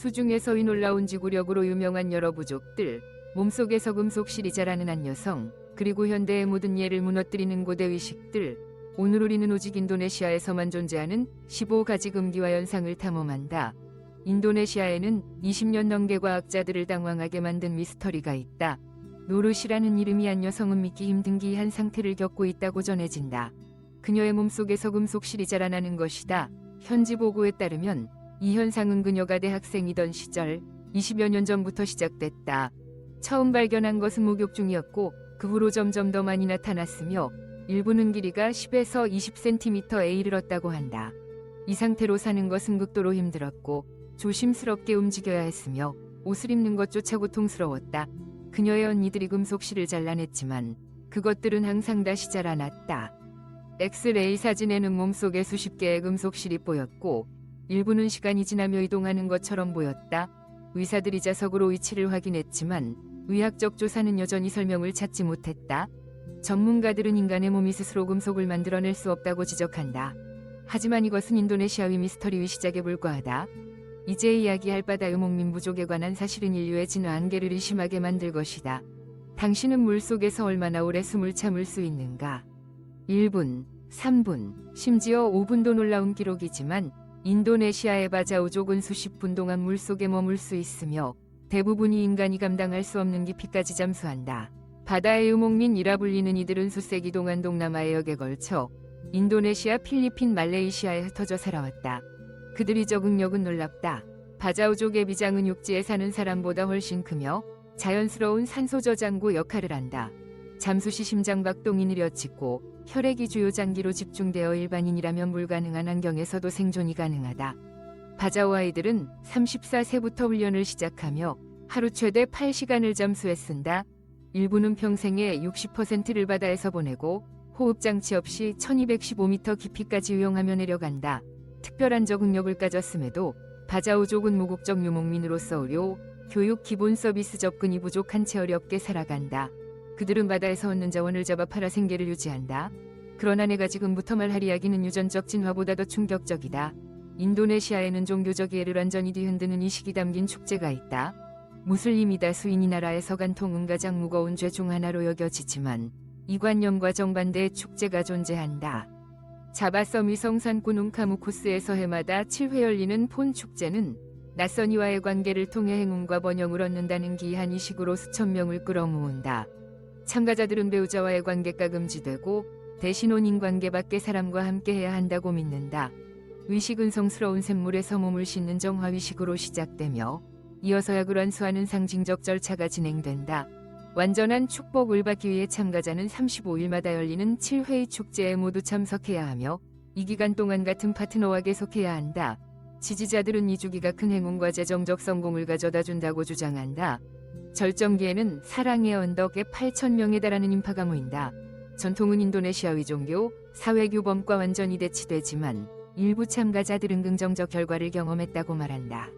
수중에서의 놀라운 지구력으로 유명한 여러 부족들, 몸속에서 금속실이 자라는 한 여성, 그리고 현대의 모든 예를 무너뜨리는 고대 의식들. 오늘 우리는 오직 인도네시아에서만 존재하는 15가지 금기와 현상을 탐험한다. 인도네시아에는 20년 넘게 과학자들을 당황하게 만든 미스터리가 있다. 노르시라는 이름이 한 여성은 믿기 힘든 기이한 상태를 겪고 있다고 전해진다. 그녀의 몸속에서 금속실이 자라나는 것이다. 현지 보고에 따르면 이 현상은 그녀가 대학생이던 시절 20여 년 전부터 시작됐다. 처음 발견한 것은 목욕 중이었고 그 후로 점점 더 많이 나타났으며 일부는 길이가 10에서 20cm에 이르렀다고 한다. 이 상태로 사는 것은 극도로 힘들었고 조심스럽게 움직여야 했으며 옷을 입는 것조차 고통스러웠다. 그녀의 언니들이 금속실을 잘라냈지만 그것들은 항상 다시 자라났다. 엑스레이 사진에는 몸속에 수십 개의 금속실이 보였고 일부는 시간이 지나며 이동하는 것처럼 보였다. 의사들이 자석으로 위치를 확인했지만 의학적 조사는 여전히 설명을 찾지 못했다. 전문가들은 인간의 몸이 스스로 금속을 만들어낼 수 없다고 지적한다. 하지만 이것은 인도네시아의 미스터리의 시작에 불과하다. 이제 이야기할 바다 유목민 부족에 관한 사실은 인류의 진화 한계를 의심하게 만들 것이다. 당신은 물속에서 얼마나 오래 숨을 참을 수 있는가? 1분, 3분, 심지어 5분도 놀라운 기록이지만 인도네시아의 바자우족은 수십 분 동안 물속에 머물 수 있으며 대부분이 인간이 감당할 수 없는 깊이까지 잠수한다. 바다의 유목민이라 불리는 이들은 수세기 동안 동남아 해역에 걸쳐 인도네시아, 필리핀, 말레이시아에 흩어져 살아왔다. 그들의 적응력은 놀랍다. 바자우족의 비장은 육지에 사는 사람보다 훨씬 크며 자연스러운 산소 저장고 역할을 한다. 잠수시 심장박동이 느려지고 혈액이 주요 장기로 집중되어 일반인이라면 불가능한 환경에서도 생존이 가능하다. 바자우 아이들은 34세부터 훈련을 시작하며 하루 최대 8시간을 잠수에 쓴다. 일부는 평생의 60%를 바다에서 보내고 호흡장치 없이 1215m 깊이까지 유영하며 내려간다. 특별한 적응력을 가졌음에도 바자우족은 무국적 유목민으로서 의료, 교육, 기본 서비스 접근이 부족한 채 어렵게 살아간다. 그들은 바다에서 얻는 자원을 잡아 팔아 생계를 유지한다. 그러나 내가 지금부터 말할 이야기는 유전적 진화보다 더 충격적이다. 인도네시아에는 종교적 이해를 완전히 뒤흔드는 이식이 담긴 축제가 있다. 무슬림이 다수인 이 나라에서 간통은 가장 무거운 죄 중 하나로 여겨지지만 이관념과 정반대의 축제가 존재한다. 자바섬이 성산 구눈카무코스에서 해마다 7회 열리는 폰 축제는 낯선 이와의 관계를 통해 행운과 번영을 얻는다는 기이한 이식으로 수천 명을 끌어모은다. 참가자들은 배우자와의 관계가 금지되고 대신 혼인관계 밖의 사람과 함께해야 한다고 믿는다. 의식은 성스러운 샘물에서 몸을 씻는 정화의식으로 시작되며 이어서야 그란수하는 상징적 절차가 진행된다. 완전한 축복을 받기 위해 참가자는 35일마다 열리는 7회의 축제에 모두 참석해야 하며 이 기간 동안 같은 파트너와 계속해야 한다. 지지자들은 이 주기가 큰 행운과 재정적 성공을 가져다 준다고 주장한다. 절정기에는 사랑의 언덕에 8,000명에 달하는 인파가 모인다. 전통은 인도네시아의 종교, 사회규범과 완전히 대치되지만 일부 참가자들은 긍정적 결과를 경험했다고 말한다.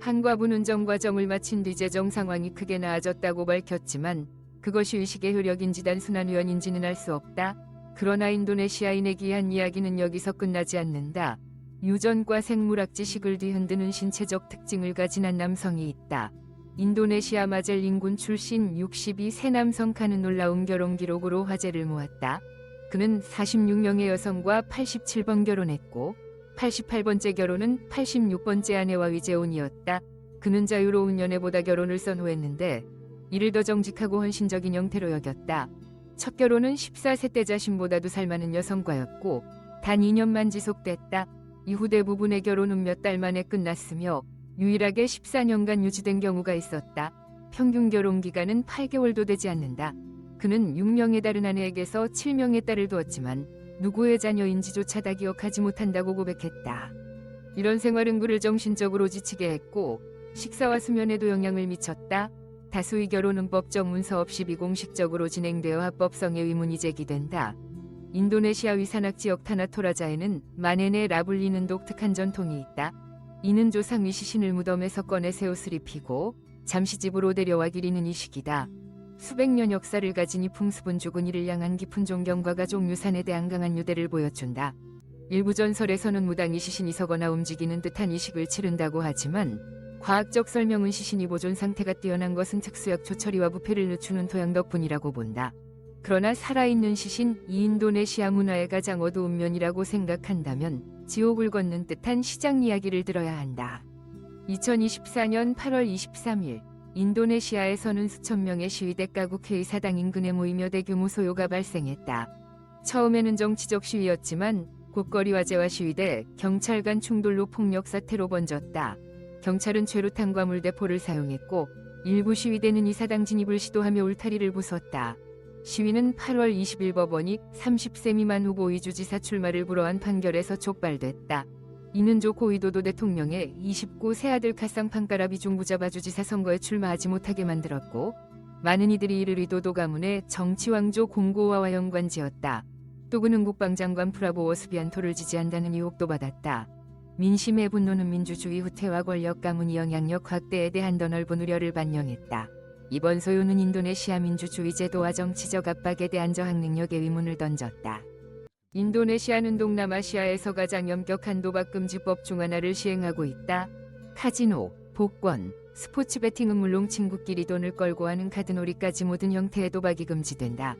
한 과부는 정과정을 마친 뒤 재정 상황이 크게 나아졌다고 밝혔지만 그것이 의식의 효력인지 단순한 우연인지는 알 수 없다. 그러나 인도네시아인의 기이한 이야기는 여기서 끝나지 않는다. 유전과 생물학 지식을 뒤흔드는 신체적 특징을 가진 한 남성이 있다. 인도네시아 마젤린군 출신 62세 남성 칸은 놀라운 결혼 기록으로 화제를 모았다. 그는 46명의 여성과 87번 결혼했고 88번째 결혼은 86번째 아내와 위재혼이었다. 그는 자유로운 연애보다 결혼을 선호했는데 이를 더 정직하고 헌신적인 형태로 여겼다. 첫 결혼은 14세 때 자신보다 2살 많은 여성과였고 단 2년만 지속됐다. 이후 대부분의 결혼은 몇 달 만에 끝났으며 유일하게 14년간 유지된 경우가 있었다. 평균 결혼 기간은 8개월도 되지 않는다. 그는 6명의 다른 아내에게서 7명의 딸을 두었지만 누구의 자녀인지조차 다 기억하지 못한다고 고백했다. 이런 생활은 그를 정신적으로 지치게 했고 식사와 수면에도 영향을 미쳤다. 다수의 결혼은 법적 문서 없이 비공식적으로 진행되어 합법성의 의문이 제기된다. 인도네시아의 산악지역 타나토라자에는 마네네 라불리는 독특한 전통이 있다. 이는 조상의 시신을 무덤에서 꺼내 새 옷을 입히고 잠시 집으로 데려와 기리는 이식이다. 수백 년 역사를 가진 이 풍습은 죽은 이를 향한 깊은 존경과 가족 유산에 대한 강한 유대를 보여준다. 일부 전설에서는 무당이 시신이 서거나 움직이는 듯한 이식을 치른다고 하지만 과학적 설명은 시신이 보존 상태가 뛰어난 것은 특수약초 처리와 부패를 늦추는 토양 덕분이라고 본다. 그러나 살아있는 시신, 이 인도네시아 문화의 가장 어두운 면이라고 생각한다면 지옥을 걷는 듯한 시장 이야기를 들어야 한다. 2024년 8월 23일 인도네시아에서는 수천 명의 시위대 가국회의 사당 인근에 모이며 대규모 소요가 발생했다. 처음에는 정치적 시위였지만 곳거리 화재와 시위대, 경찰 간 충돌로 폭력 사태로 번졌다. 경찰은 최루탄과 물대포를 사용했고 일부 시위대는 이 사당 진입을 시도하며 울타리를 부쉈다. 시위는 8월 20일 법원이 30세 미만 후보 이주지사 출마를 불허한 판결에서 촉발됐다. 이는 조코 위도도 대통령의 29세 아들 카상판카라비 중부자바주지사 선거에 출마하지 못하게 만들었고 많은 이들이 이를 위도도 가문의 정치왕조 공고화와 연관지었다. 또 그는 국방장관 프라보워 수비안토를 지지한다는 의혹도 받았다. 민심의 분노는 민주주의 후퇴와 권력 가문의 영향력 확대에 대한 더 넓은 우려를 반영했다. 이번 소요는 인도네시아 민주주의 제도와 정치적 압박에 대한 저항 능력에 의문을 던졌다. 인도네시아는 동남아시아에서 가장 엄격한 도박금지법 중 하나를 시행하고 있다. 카지노, 복권, 스포츠 베팅은 물론 친구끼리 돈을 걸고 하는 카드놀이까지 모든 형태의 도박이 금지된다.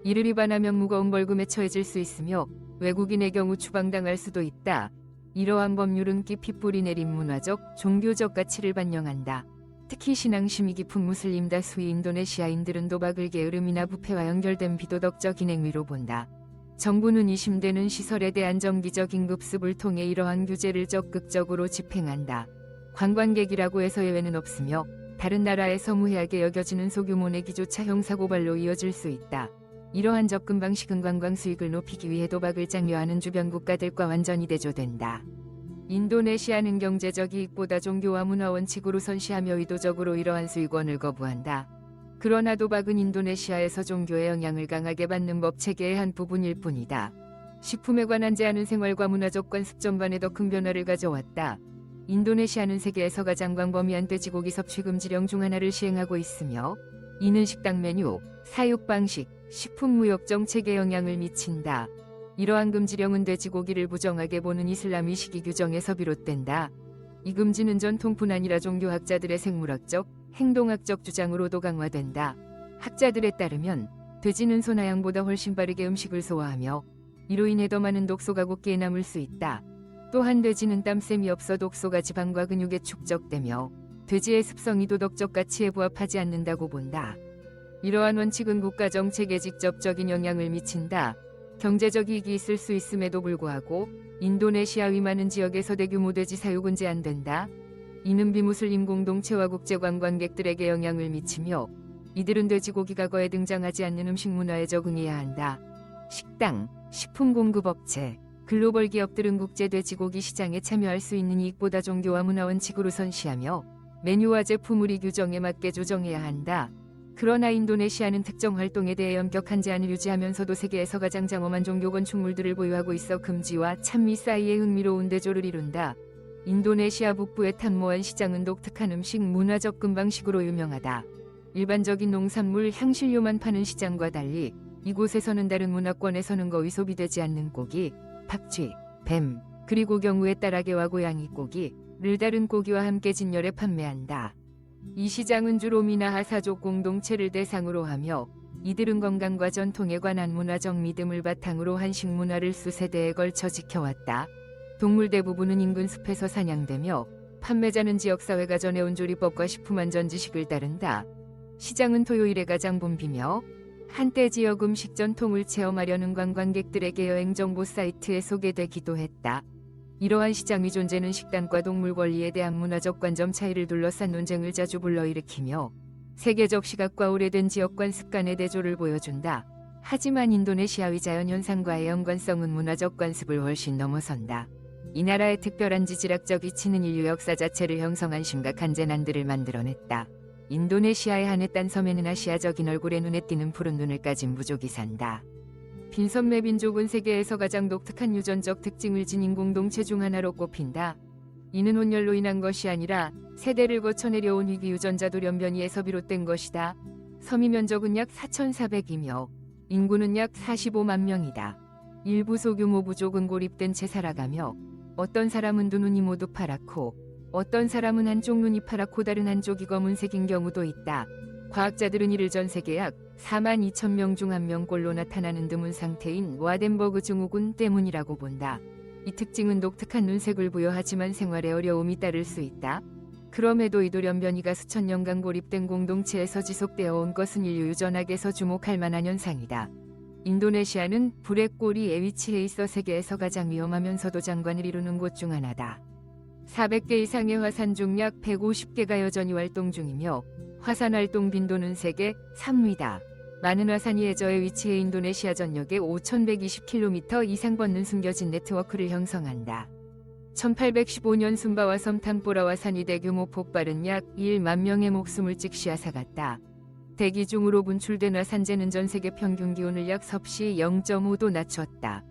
이를 위반하면 무거운 벌금에 처해질 수 있으며 외국인의 경우 추방당할 수도 있다. 이러한 법률은 깊이 뿌리 내린 문화적, 종교적 가치를 반영한다. 특히 신앙심이 깊은 무슬림 다수의 인도네시아인들은 도박을 게으름이나 부패와 연결된 비도덕적인 행위로 본다. 정부는 의심되는 시설에 대한 정기적인 급습을 통해 이러한 규제를 적극적으로 집행한다. 관광객이라고 해서 예외는 없으며 다른 나라에서 무해하게 여겨지는 소규모 내기조차 형사고발로 이어질 수 있다. 이러한 접근 방식은 관광 수익을 높이기 위해 도박을 장려하는 주변 국가들과 완전히 대조된다. 인도네시아는 경제적 이익보다 종교와 문화 원칙을 우선시하며 의도적으로 이러한 수익원을 거부한다. 그러나 도박은 인도네시아에서 종교의 영향을 강하게 받는 법체계의 한 부분일 뿐이다. 식품에 관한 제한은 생활과 문화적 관습 전반에 더 큰 변화를 가져왔다. 인도네시아는 세계에서 가장 광범위한 돼지고기 섭취 금지령 중 하나를 시행하고 있으며 이는 식당 메뉴, 사육 방식, 식품무역 정책에 영향을 미친다. 이러한 금지령은 돼지고기를 부정하게 보는 이슬람 의식이 규정에서 비롯된다. 이 금지는 전통뿐 아니라 종교학자들의 생물학적, 행동학적 주장으로도 강화된다. 학자들에 따르면 돼지는 소나 양보다 훨씬 빠르게 음식을 소화하며 이로 인해 더 많은 독소가 곱기에 남을 수 있다. 또한 돼지는 땀샘이 없어 독소가 지방과 근육에 축적되며 돼지의 습성이 도덕적 가치에 부합하지 않는다고 본다. 이러한 원칙은 국가 정책에 직접적인 영향을 미친다. 경제적 이익이 있을 수 있음에도 불구하고 인도네시아 위 많은 지역에서 대규모 돼지 사육은 제한된다. 이는 비무슬림 공동체와 국제 관광객들에게 영향을 미치며 이들은 돼지고기가 거의 등장하지 않는 음식 문화에 적응해야 한다. 식당, 식품 공급업체, 글로벌 기업들은 국제 돼지고기 시장에 참여할 수 있는 이익보다 종교와 문화 원칙을 우선시하며 메뉴와 제품 의 규정에 맞게 조정해야 한다. 그러나 인도네시아는 특정 활동에 대해 엄격한 제한을 유지하면서도 세계에서 가장 장엄한 종교 건축물들을 보유하고 있어 금지와 찬미 사이에 흥미로운 대조를 이룬다. 인도네시아 북부의 탐모안 시장은 독특한 음식 문화적 금방식으로 유명하다. 일반적인 농산물 향신료만 파는 시장과 달리 이곳에서는 다른 문화권에서는 거의 소비되지 않는 고기, 팍쥐, 뱀, 그리고 경우에 따라 개와 고양이 고기를 다른 고기와 함께 진열해 판매한다. 이 시장은 주로 미나하사족 공동체를 대상으로 하며 이들은 건강과 전통에 관한 문화적 믿음을 바탕으로 한식 문화를 수세대에 걸쳐 지켜왔다. 동물 대부분은 인근 숲에서 사냥되며 판매자는 지역사회가 전해온 조리법과 식품안전 지식을 따른다. 시장은 토요일에 가장 붐비며 한때 지역 음식 전통을 체험하려는 관광객들에게 여행정보 사이트에 소개되기도 했다. 이러한 시장의 존재는 식단과 동물 권리에 대한 문화적 관점 차이를 둘러싼 논쟁을 자주 불러일으키며 세계적 시각과 오래된 지역관 습관의 대조를 보여준다. 하지만 인도네시아의 자연현상과의 연관성은 문화적 관습을 훨씬 넘어선다. 이 나라의 특별한 지질학적 위치는 인류 역사 자체를 형성한 심각한 재난들을 만들어냈다. 인도네시아의 하네탄 섬에는 아시아적인 얼굴에 눈에 띄는 푸른 눈을 가진 부족이 산다. 빈섬매 민족은 세계에서 가장 독특한 유전적 특징을 지닌 공동체 중 하나로 꼽힌다. 이는 혼혈로 인한 것이 아니라 세대를 거쳐 내려온 위기 유전자 돌연변이에서 비롯된 것이다. 섬의 면적은 약 4,400이며 인구는 약 45만 명이다. 일부 소규모 부족은 고립된 채 살아가며 어떤 사람은 두 눈이 모두 파랗고 어떤 사람은 한쪽 눈이 파랗고 다른 한쪽이 검은색인 경우도 있다. 과학자들은 이를 전 세계 약 4만 2천 명 중 한 명꼴로 나타나는 드문 상태인 와덴버그 증후군 때문이라고 본다. 이 특징은 독특한 눈색을 부여하지만 생활에 어려움이 따를 수 있다. 그럼에도 이 돌연변이가 수천 년간 고립된 공동체에서 지속되어 온 것은 인류 유전학에서 주목할 만한 현상이다. 인도네시아는 불의 꼬리에 위치해 있어 세계에서 가장 위험하면서도 장관을 이루는 곳 중 하나다. 400개 이상의 화산중 약 150개가 여전히 활동 중이며 화산 활동 빈도는 세계 3위다. 많은 화산이 해저에 위치해 인도네시아 전역에 5,120km 이상 뻗는 숨겨진 네트워크를 형성한다. 1815년 숨바와 섬탄보라 화산이 대규모 폭발은 약 1만 명의 목숨을 즉시 앗아갔다. 대기 중으로 분출된 화산재는 전 세계 평균 기온을 약 섭씨 0.5도 낮췄다.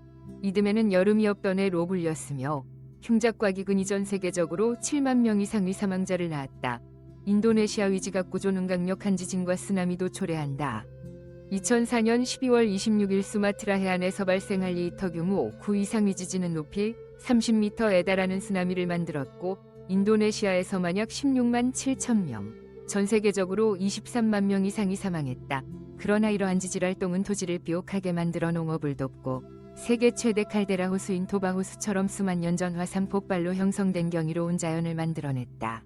이듬해는 여름이 없던 해로 불렸으며 흉작과 기근이 전 세계적으로 7만 명 이상의 사망자를 낳았다. 인도네시아 위지각 구조는 강력한 지진과 쓰나미도 초래한다. 2004년 12월 26일 수마트라 해안에서 발생할 리히터 규모 9 이상의 지진은 높이 30m에 달하는 쓰나미를 만들었고 인도네시아에서만 약 16만 7천 명, 전 세계적으로 23만 명 이상이 사망했다. 그러나 이러한 지질 활동은 토지를 비옥하게 만들어 농업을 돕고 세계 최대 칼데라 호수인 토바 호수처럼 수만 년 전 화산 폭발로 형성된 경이로운 자연을 만들어냈다.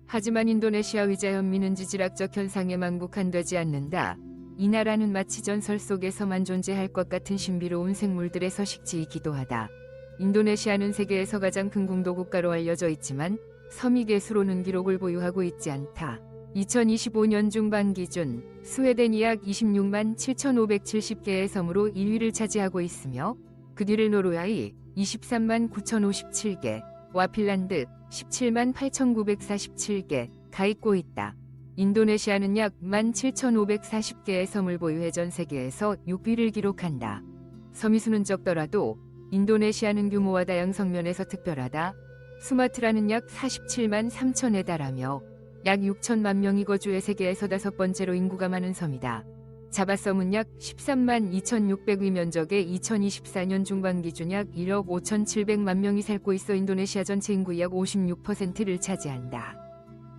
하지만 인도네시아 위자현미는 지질학적 현상에만 국한되지 않는다. 이 나라는 마치 전설 속에서만 존재할 것 같은 신비로운 생물들의 서식지이기도 하다. 인도네시아는 세계에서 가장 큰 궁도 국가로 알려져 있지만 섬이 개수로는 기록을 보유하고 있지 않다. 2025년 중반 기준 스웨덴이 약 26만 7,570개의 섬으로 1위를 차지하고 있으며 그 뒤를 노르웨이 23만 9,057개와 핀란드 17만 8,947개가 잇고 있다. 인도네시아는 약 17,540개의 섬을 보유해 전 세계에서 6위를 기록한다. 섬의 수는 적더라도 인도네시아는 규모와 다양성 면에서 특별하다. 수마트라는 약 47만 3천에 달하며 약 6천만 명이 거주해 세계에서 5번째로 인구가 많은 섬이다. 자바섬은 약 13만 2,600위 면적의 2024년 중반 기준 약 1억 5,700만 명이 살고 있어 인도네시아 전체 인구의 약 56%를 차지한다.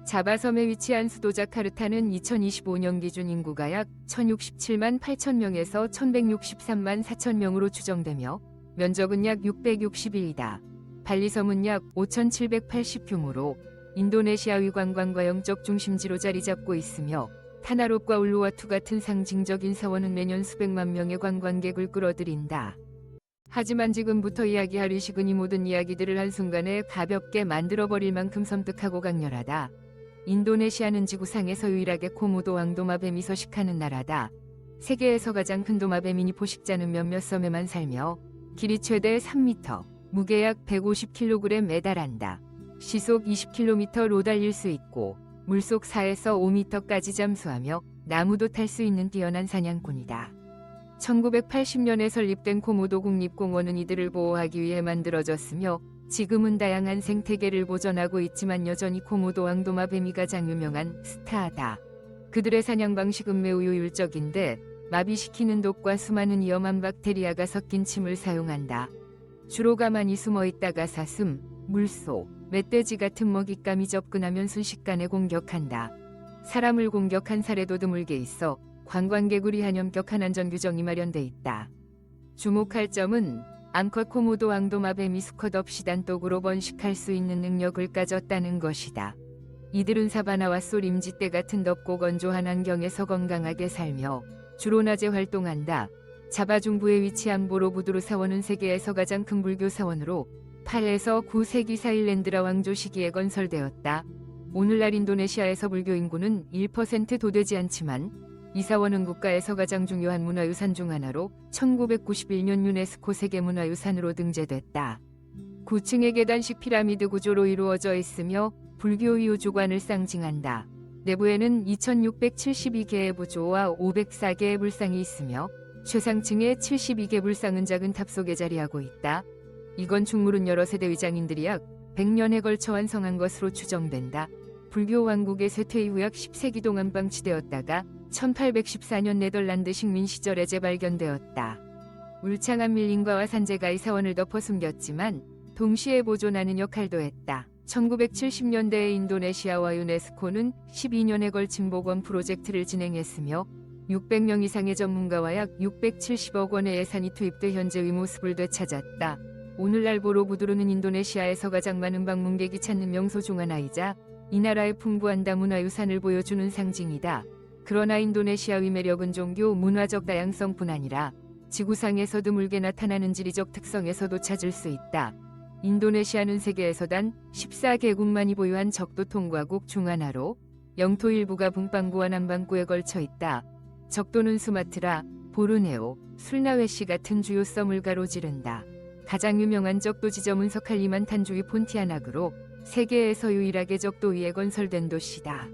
자바섬에 위치한 수도 자카르타는 2025년 기준 인구가 약 1,067만 8천 명에서 1,163만 4천 명으로 추정되며 면적은 약 661이다. 발리섬은 약 5,780 규모로 인도네시아의 관광과 영적 중심지로 자리 잡고 있으며 타나롭과 울루와투 같은 상징적인 사원은 매년 수백만 명의 관광객을 끌어들인다. 하지만 지금부터 이야기할 의식은 이 모든 이야기들을 한순간에 가볍게 만들어버릴 만큼 섬뜩하고 강렬하다. 인도네시아는 지구상에서 유일하게 코모도 왕도마뱀이 서식하는 나라다. 세계에서 가장 큰 도마뱀이니 포식자는 몇몇 섬에만 살며 길이 최대 3m, 무게 약 150kg에 달한다. 시속 20km로 달릴 수 있고 물속 4에서 5m까지 잠수하며 나무도 탈 수 있는 뛰어난 사냥꾼이다. 1980년에 설립된 코모도 국립공원은 이들을 보호하기 위해 만들어졌으며 지금은 다양한 생태계를 보존하고 있지만 여전히 코모도 왕도마뱀이 가장 유명한 스타다. 그들의 사냥 방식은 매우 효율적인데 마비시키는 독과 수많은 위험한 박테리아가 섞인 침을 사용한다. 주로 가만히 숨어 있다가 사슴, 물소, 멧돼지 같은 먹잇감이 접근하면 순식간에 공격한다. 사람을 공격한 사례도 드물게 있어 관광객을 위한 엄격한 안전 규정이 마련돼 있다. 주목할 점은 암컷 코모도 왕도마뱀이 수컷 없이 단독으로 번식할 수 있는 능력을 가졌다는 것이다. 이들은 사바나와 쏘림지대 같은 덥고 건조한 환경에서 건강하게 살며 주로 낮에 활동한다. 자바 중부에 위치한 보로부두르 사원은 세계에서 가장 큰 불교 사원으로 8에서 9세기 사일랜드라 왕조 시기에 건설되었다. 오늘날 인도네시아에서 불교 인구는 1%도 되지 않지만 이 사원은 국가에서 가장 중요한 문화유산 중 하나로 1991년 유네스코 세계문화유산으로 등재됐다. 9층의 계단식 피라미드 구조로 이루어져 있으며 불교의 우주관을 상징한다. 내부에는 2672개의 부조와 504개의 불상이 있으며 최상층의 72개 불상은 작은 탑 속에 자리하고 있다. 이 건축물은 여러 세대 위장인들이 약 100년에 걸쳐 완성한 것으로 추정된다. 불교 왕국의 쇠퇴 이후 약 10세기 동안 방치되었다가 1814년 네덜란드 식민 시절에 재발견되었다. 울창한 밀림과 화산재가 이 사원을 덮어 숨겼지만 동시에 보존하는 역할도 했다. 1970년대에 인도네시아와 유네스코는 12년에 걸친 복원 프로젝트를 진행했으며 600명 이상의 전문가와 약 670억 원의 예산이 투입돼 현재의 모습을 되찾았다. 오늘날 보로부두르는 인도네시아에서 가장 많은 방문객이 찾는 명소 중 하나이자 이 나라의 풍부한 다문화유산을 보여주는 상징이다. 그러나 인도네시아의 매력은 종교, 문화적 다양성뿐 아니라 지구상에서 드물게 나타나는 지리적 특성에서도 찾을 수 있다. 인도네시아는 세계에서 단 14개국만이 보유한 적도 통과국 중 하나로 영토 일부가 북반구와 남반구에 걸쳐 있다. 적도는 수마트라, 보르네오, 술라웨시 같은 주요 섬을 가로지른다. 가장 유명한 적도 지점은 서칼리만탄 주의 폰티아나크로 세계에서 유일하게 적도 위에 건설된 도시다.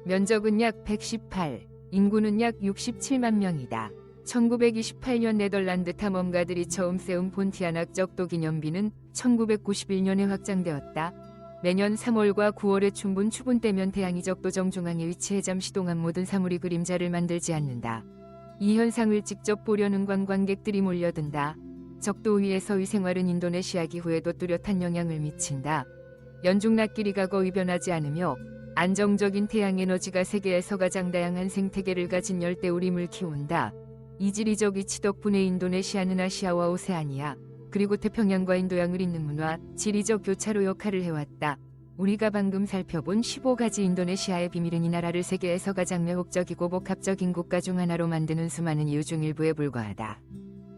면적은 약 118, 인구는 약 67만 명이다. 1928년 네덜란드 탐험가들이 처음 세운 폰티아낙 적도 기념비는 1991년에 확장되었다. 매년 3월과 9월에 춘분 추분 때면 태양이 적도 정중앙에 위치해 잠시 동안 모든 사물이 그림자를 만들지 않는다. 이 현상을 직접 보려는 관광객들이 몰려든다. 적도 위에서의 생활은 인도네시아 기후에도 뚜렷한 영향을 미친다. 연중 낮길이가 거의 변하지 않으며 안정적인 태양 에너지가 세계에서 가장 다양한 생태계를 가진 열대우림을 키운다. 이 지리적 위치 덕분에 인도네시아는 아시아와 오세아니아 그리고 태평양과 인도양을 잇는 문화, 지리적 교차로 역할을 해왔다. 우리가 방금 살펴본 15가지 인도네시아의 비밀은 이 나라를 세계에서 가장 매혹적이고 복합적인 국가 중 하나로 만드는 수많은 이유 중 일부에 불과하다.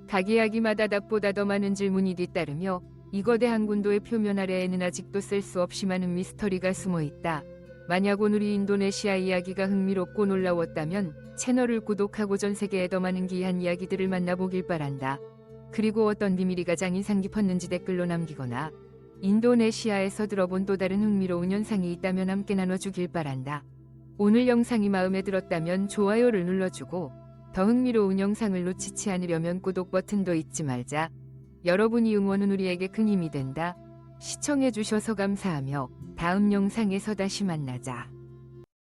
각 이야기마다 답보다 더 많은 질문이 뒤따르며 이 거대한 군도의 표면 아래에는 아직도 셀 수 없이 많은 미스터리가 숨어 있다. 만약 오늘이 인도네시아 이야기가 흥미롭고 놀라웠다면 채널을 구독하고 전 세계에 더 많은 귀한 이야기들을 만나보길 바란다. 그리고 어떤 비밀이 가장 인상 깊었는지 댓글로 남기거나 인도네시아에서 들어본 또 다른 흥미로운 현상이 있다면 함께 나눠주길 바란다. 오늘 영상이 마음에 들었다면 좋아요를 눌러주고 더 흥미로운 영상을 놓치지 않으려면 구독 버튼도 잊지 말자. 여러분이 응원은 우리에게 큰 힘이 된다. 시청해주셔서 감사하며 다음 영상에서 다시 만나자.